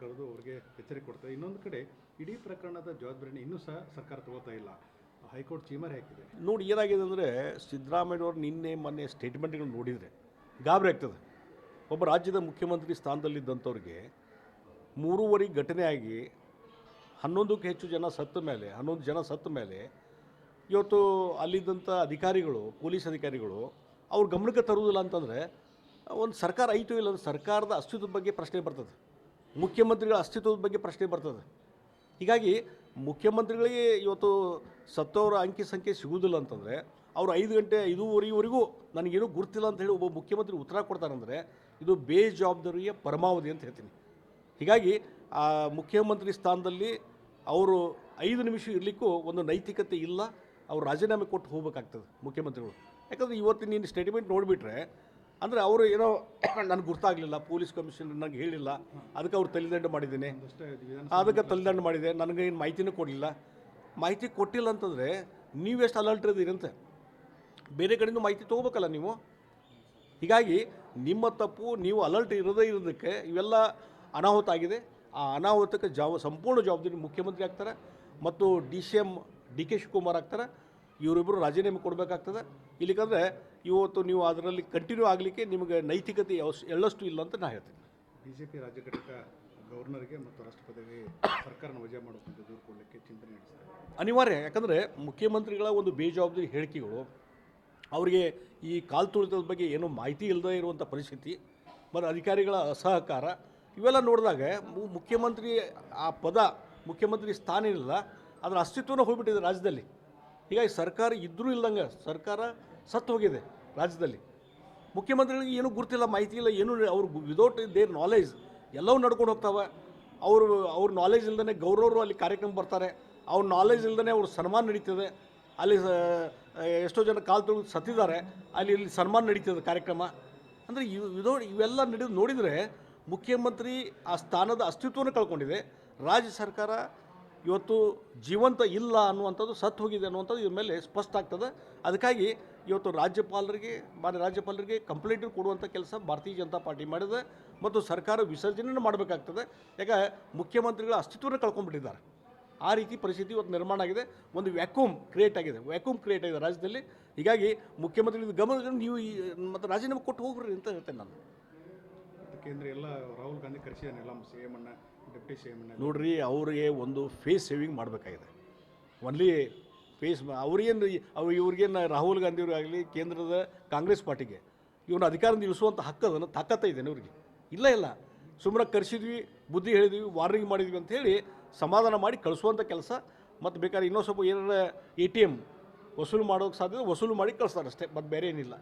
ಕರೆದು ಅವ್ರಿಗೆ ಎಚ್ಚರಿಕೆ ಕೊಡ್ತಾರೆ. ಇನ್ನೊಂದು ಕಡೆ ಇಡೀ ಪ್ರಕರಣದ ಜವಾಬ್ದಾರಿನ ಇನ್ನೂ ಸಹ ಸರ್ಕಾರ ತಗೋತಾ ಇಲ್ಲ. ಹೈಕೋರ್ಟ್ ಚೀಮರೆ ಹಾಕಿದೆ. ನೋಡಿ ಏನಾಗಿದೆ ಅಂದರೆ, ಸಿದ್ದರಾಮಯ್ಯವ್ರು ನಿನ್ನೆ ಮೊನ್ನೆ ಸ್ಟೇಟ್ಮೆಂಟ್ಗಳು ನೋಡಿದರೆ ಗಾಬರಿ ಆಗ್ತದೆ. ಒಬ್ಬ ರಾಜ್ಯದ ಮುಖ್ಯಮಂತ್ರಿ ಸ್ಥಾನದಲ್ಲಿದ್ದಂಥವ್ರಿಗೆ 3 ಘಟನೆ ಆಗಿ 11ಕ್ಕೂ ಹೆಚ್ಚು ಜನ ಸತ್ತ ಮೇಲೆ 11 ಜನ ಸತ್ತ ಮೇಲೆ ಇವತ್ತು ಅಲ್ಲಿದ್ದಂಥ ಅಧಿಕಾರಿಗಳು, ಪೊಲೀಸ್ ಅಧಿಕಾರಿಗಳು ಅವ್ರ ಗಮನಕ್ಕೆ ತರುವುದಿಲ್ಲ ಅಂತಂದರೆ ಒಂದು ಸರ್ಕಾರ ಐತೋ ಇಲ್ಲ, ಸರ್ಕಾರದ ಅಸ್ತಿತ್ವದ ಬಗ್ಗೆ ಪ್ರಶ್ನೆ ಬರ್ತದೆ, ಮುಖ್ಯಮಂತ್ರಿಗಳ ಅಸ್ತಿತ್ವದ ಬಗ್ಗೆ ಪ್ರಶ್ನೆ ಬರ್ತದೆ. ಹೀಗಾಗಿ ಮುಖ್ಯಮಂತ್ರಿಗಳಿಗೆ ಇವತ್ತು ಸತ್ತವರ ಅಂಕಿ ಸಂಖ್ಯೆ ಸಿಗುವುದಿಲ್ಲ ಅಂತಂದರೆ ಅವರು 5 ಗಂಟೆ 5:30ವರೆಗೂ ನನಗೇನು ಗುರ್ತಿಲ್ಲ ಅಂತ ಹೇಳಿ ಒಬ್ಬ ಮುಖ್ಯಮಂತ್ರಿ ಉತ್ತರ ಕೊಡ್ತಾರಂದರೆ ಇದು ಬೇಜವಾಬ್ದಾರಿಯ ಪರಮಾವಧಿ ಅಂತ ಹೇಳ್ತೀನಿ. ಹೀಗಾಗಿ ಆ ಮುಖ್ಯಮಂತ್ರಿ ಸ್ಥಾನದಲ್ಲಿ ಅವರು 5 ನಿಮಿಷ ಇರಲಿಕ್ಕೂ ಒಂದು ನೈತಿಕತೆ ಇಲ್ಲ. ಅವ್ರು ರಾಜೀನಾಮೆ ಕೊಟ್ಟು ಹೋಗ್ಬೇಕಾಗ್ತದೆ ಮುಖ್ಯಮಂತ್ರಿಗಳು. ಯಾಕಂದರೆ ಇವತ್ತು ನೀನು ಸ್ಟೇಟ್ಮೆಂಟ್ ನೋಡಿಬಿಟ್ರೆ ಅಂದರೆ ಅವರು ಏನೋ ನನಗೆ ಗುರ್ತಾಗಲಿಲ್ಲ, ಪೊಲೀಸ್ ಕಮಿಷನರ್ ನನಗೆ ಹೇಳಿಲ್ಲ, ಅದಕ್ಕೆ ಅವ್ರು ತಲೆದಂಡ ಮಾಡಿದ್ದೀನಿ, ಅದಕ್ಕೆ ತಲೆದಂಡ ಮಾಡಿದೆ, ನನಗೆ ಏನು ಮಾಹಿತಿನೂ ಕೊಡಲಿಲ್ಲ. ಮಾಹಿತಿ ಕೊಟ್ಟಿಲ್ಲ ಅಂತಂದರೆ ನೀವೆಷ್ಟು ಅಲರ್ಟ್ ಇದ್ದೀರಿ ಅಂತ ಬೇರೆ ಕಡೆಯಿಂದ ಮಾಹಿತಿ ತೊಗೋಬೇಕಲ್ಲ ನೀವು. ಹೀಗಾಗಿ ನಿಮ್ಮ ತಪ್ಪು, ನೀವು ಅಲರ್ಟ್ ಇರೋದಕ್ಕೆ ಇವೆಲ್ಲ ಅನಾಹುತ ಆಗಿದೆ. ಆ ಅನಾಹುತಕ್ಕೆ ಸಂಪೂರ್ಣ ಜವಾಬ್ದಾರಿ ಮುಖ್ಯಮಂತ್ರಿ ಆಗ್ತಾರೆ ಮತ್ತು DCM DK ಶಿವಕುಮಾರ್ ಆಗ್ತಾರೆ. ಇವರಿಬ್ಬರು ರಾಜೀನಾಮೆ ಕೊಡಬೇಕಾಗ್ತದೆ. ಇಲ್ಲಿಕಂದರೆ ಇವತ್ತು ನೀವು ಅದರಲ್ಲಿ ಕಂಟಿನ್ಯೂ ಆಗಲಿಕ್ಕೆ ನಿಮಗೆ ನೈತಿಕತೆ ಎಳ್ಳಷ್ಟು ಇಲ್ಲ ಅಂತ ನಾನು ಹೇಳ್ತೀನಿ. BJP ರಾಜ್ಯ ಘಟಕ ಗವರ್ನರ್ಗೆ ಮತ್ತು ರಾಷ್ಟ್ರಪತಿಗೆ ಸರ್ಕಾರನ ವಜಾ ಮಾಡೋಕ್ಕಂತ ದೂರು ಕೊಡಲಿಕ್ಕೆ ಚಿಂತನೆ ನಡೆಸ್ತಾರೆ. ಅನಿವಾರ್ಯ. ಯಾಕಂದರೆ ಮುಖ್ಯಮಂತ್ರಿಗಳ ಒಂದು ಬೇಜವಾಬ್ದಾರಿ ಹೇಳಿಕೆಗಳು, ಅವರಿಗೆ ಈ ಕಾಲು ತುಳಿತದ ಬಗ್ಗೆ ಏನೋ ಮಾಹಿತಿ ಇಲ್ಲದೇ ಇರುವಂಥ ಪರಿಸ್ಥಿತಿ ಮತ್ತು ಅಧಿಕಾರಿಗಳ ಅಸಹಕಾರ ಇವೆಲ್ಲ ನೋಡಿದಾಗ ಮುಖ್ಯಮಂತ್ರಿ ಆ ಪದ, ಮುಖ್ಯಮಂತ್ರಿ ಸ್ಥಾನ ಏನಿಲ್ಲ ಅದರ ಅಸ್ತಿತ್ವನ ಹೋಗ್ಬಿಟ್ಟಿದೆ ರಾಜ್ಯದಲ್ಲಿ. ಹೀಗಾಗಿ ಸರ್ಕಾರ ಇದ್ದರೂ ಇಲ್ದಂಗೆ ಸರ್ಕಾರ ಸತ್ತು ಹೋಗಿದೆ ರಾಜ್ಯದಲ್ಲಿ. ಮುಖ್ಯಮಂತ್ರಿಗಳಿಗೆ ಏನೂ ಗುರ್ತಿಲ್ಲ, ಮಾಹಿತಿ ಇಲ್ಲ, ಏನೂ ಅವ್ರು ವಿದೌಟ್ ದೇರ್ ನಾಲೆಜ್ ಎಲ್ಲವೂ ನಡ್ಕೊಂಡು ಹೋಗ್ತಾವೆ. ಅವ್ರ ನಾಲೆಜ್ ಇಲ್ದೇ ಗೌರವರು ಅಲ್ಲಿ ಕಾರ್ಯಕ್ರಮ ಬರ್ತಾರೆ, ಅವ್ರ ನಾಲೆಜ್ ಇಲ್ದೇ ಅವ್ರ ಸನ್ಮಾನ ನಡೀತದೆ. ಅಲ್ಲಿ ಎಷ್ಟೋ ಜನ ಕಾಲು ತೊಳೆದು ಸತ್ತಿದ್ದಾರೆ, ಇಲ್ಲಿ ಸನ್ಮಾನ ನಡೀತದೆ ಕಾರ್ಯಕ್ರಮ. ಅಂದರೆ ಇವೆಲ್ಲ ನೋಡಿದರೆ ಮುಖ್ಯಮಂತ್ರಿ ಆ ಸ್ಥಾನದ ಅಸ್ತಿತ್ವವನ್ನು ಕಳ್ಕೊಂಡಿದೆ. ರಾಜ್ಯ ಸರ್ಕಾರ ಇವತ್ತು ಜೀವಂತ ಇಲ್ಲ ಅನ್ನುವಂಥದ್ದು, ಸತ್ತು ಹೋಗಿದೆ ಅನ್ನುವಂಥದ್ದು ಇದ್ರ ಮೇಲೆ ಸ್ಪಷ್ಟ ಆಗ್ತದೆ. ಅದಕ್ಕಾಗಿ ಇವತ್ತು ಮಾನ್ಯ ರಾಜ್ಯಪಾಲರಿಗೆ ಕಂಪ್ಲೇಂಟ್ ಕೊಡುವಂಥ ಕೆಲಸ ಭಾರತೀಯ ಜನತಾ ಪಾರ್ಟಿ ಮಾಡಿದೆ ಮತ್ತು ಸರ್ಕಾರ ವಿಸರ್ಜನೆ ಮಾಡಬೇಕಾಗ್ತದೆ. ಯಾಕೆ ಮುಖ್ಯಮಂತ್ರಿಗಳ ಅಸ್ತಿತ್ವವನ್ನು ಕಳ್ಕೊಂಡ್ಬಿಟ್ಟಿದ್ದಾರೆ. ಆ ರೀತಿ ಪರಿಸ್ಥಿತಿ ಇವತ್ತು ನಿರ್ಮಾಣ ಆಗಿದೆ. ಒಂದು ವ್ಯಾಕ್ಯೂಮ್ ಕ್ರಿಯೇಟ್ ಆಗಿದೆ ರಾಜ್ಯದಲ್ಲಿ. ಹೀಗಾಗಿ ಮುಖ್ಯಮಂತ್ರಿಗಳ ಗಮನ ನೀವು ಮತ್ತು ರಾಜೀನಾಮೆ ಕೊಟ್ಟು ಹೋಗ್ರಿ ಅಂತ ಹೇಳ್ತೇನೆ ನಾನು. ಕೇಂದ್ರ ಎಲ್ಲ ರಾಹುಲ್ ಗಾಂಧಿ ಕರೆಸಿದಾನೆಲ್ಲ CM ಅನ್ನ, ಡೆಪ್ಟಿ CM ಅನ್ನ. ನೋಡ್ರಿ, ಅವರಿಗೆ ಒಂದು ಫೇಸ್ ಸೇವಿಂಗ್ ಮಾಡಬೇಕಾಗಿದೆ. ಒನ್ಲಿ ಫೇಸ್ ಇವ್ರಿಗೇನು ರಾಹುಲ್ ಗಾಂಧಿಯವರಾಗಲಿ ಕೇಂದ್ರದ ಕಾಂಗ್ರೆಸ್ ಪಾರ್ಟಿಗೆ ಇವ್ರನ್ನ ಅಧಿಕಾರದಿಂದ ಇಳಿಸುವಂಥ ಹಕ್ಕದನ್ನು ತಾಕತ್ತಿದ್ದೇನೆ ಇವ್ರಿಗೆ ಇಲ್ಲ. ಸುಮ್ಮನೆ ಕರೆಸಿದ್ವಿ, ಬುದ್ಧಿ ಹೇಳಿದ್ವಿ, ವಾರ್ನಿಂಗ್ ಮಾಡಿದ್ವಿ ಅಂಥೇಳಿ ಸಮಾಧಾನ ಮಾಡಿ ಕಳಿಸುವಂಥ ಕೆಲಸ. ಮತ್ತು ಬೇಕಾದ್ರೆ ಇನ್ನೂ ಸ್ವಲ್ಪ ಏನಾರ ATM ವಸೂಲು ಮಾಡೋಕ್ಕೆ ಸಾಧ್ಯ ವಸೂಲು ಮಾಡಿ ಕಳಿಸ್ತಾರೆ ಅಷ್ಟೇ, ಮತ್ತು ಬೇರೆ ಏನಿಲ್ಲ.